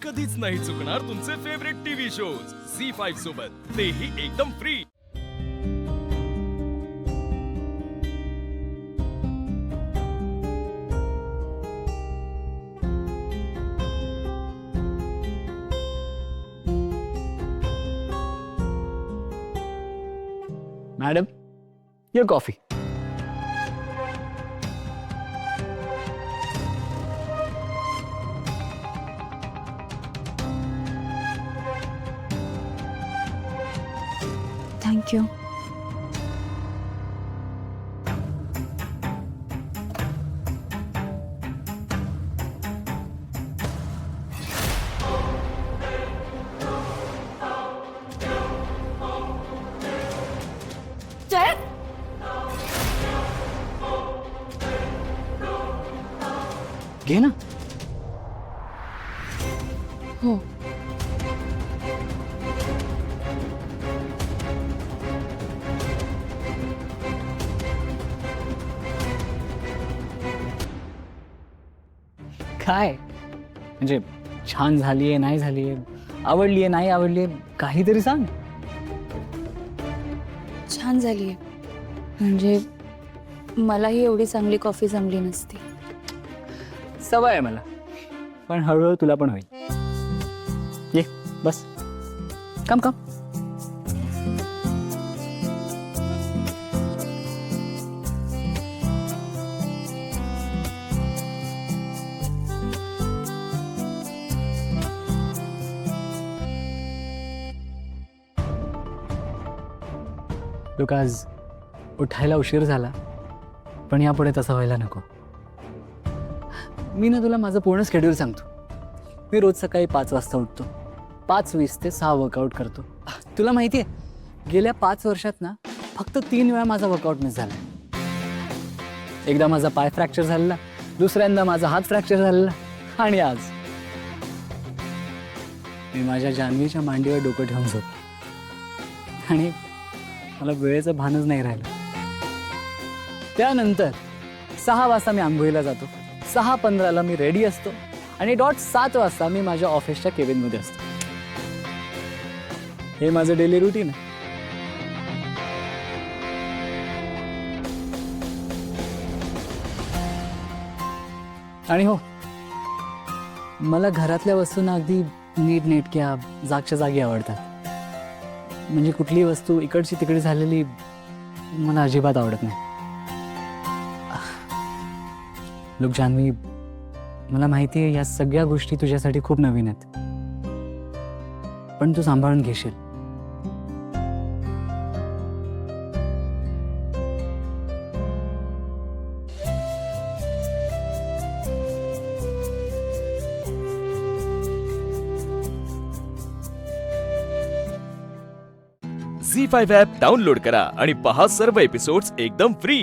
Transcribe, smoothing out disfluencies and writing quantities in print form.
कधीच नाही चुकणार तुमचे फेवरेट टीव्ही शोज झी5 सोबत, तेही एकदम free. Madam, your coffee. Thank you. Jay, घे ना। हो काय म्हणजे छान झालीये नाही झालीये, आवडलीये नाही आवडलीये, काहीतरी सांग। छान झालीये, म्हणजे मलाही एवढी चांगली कॉफी जमली नसती। सवय आहे मला, पण हळूहळू तुला पण होईल। ये बस, कम कम। लोक आज उठायला उशीर झाला, पण यापुढे तसं व्हायला नको। मी ना तुला माझं पूर्ण शेड्यूल सांगतो। मी रोज सकाळी 5 वाजता उठतो, 5:20 ते 6 वर्कआउट करतो। तुला माहिती आहे, गेल्या 5 वर्षात ना फक्त 3 वेळा माझा वर्कआउट मिस झाला। एकदा माझा पाय फ्रॅक्चर झालेला, दुसऱ्यांदा माझा हात फ्रॅक्चर झालेला, आणि आज मी माझ्या जान्हवीच्या मांडीवर डोकं ठेवून झोपलो, आणि मला वेळेचं भानच नाही राहिलं। त्यानंतर 6 वाजता मी आंघोळीला जातो, 6:15ला मी रेडी असतो, आणि डॉट 7 वाजता मी माझ्या ऑफिसच्या केबिनमध्ये असतो। हे माझं डेली रुटीन आहे। आणि हो, मला घरातल्या वस्तूंना अगदी नीटनेटक्या जागच्या जागी आवडतात। म्हणजे कुठली वस्तू इकडची तिकडे झालेली मला अजिबात आवडत नाही। लोक, जान्हवी, मला माहिती आहे या सगळ्या गोष्टी तुझ्यासाठी खूप नवीन आहेत, पण तू सांभाळून घेशील। झी5 ॲप डाउनलोड करा आणि पहा सर्व एपिसोड्स एकदम फ्री।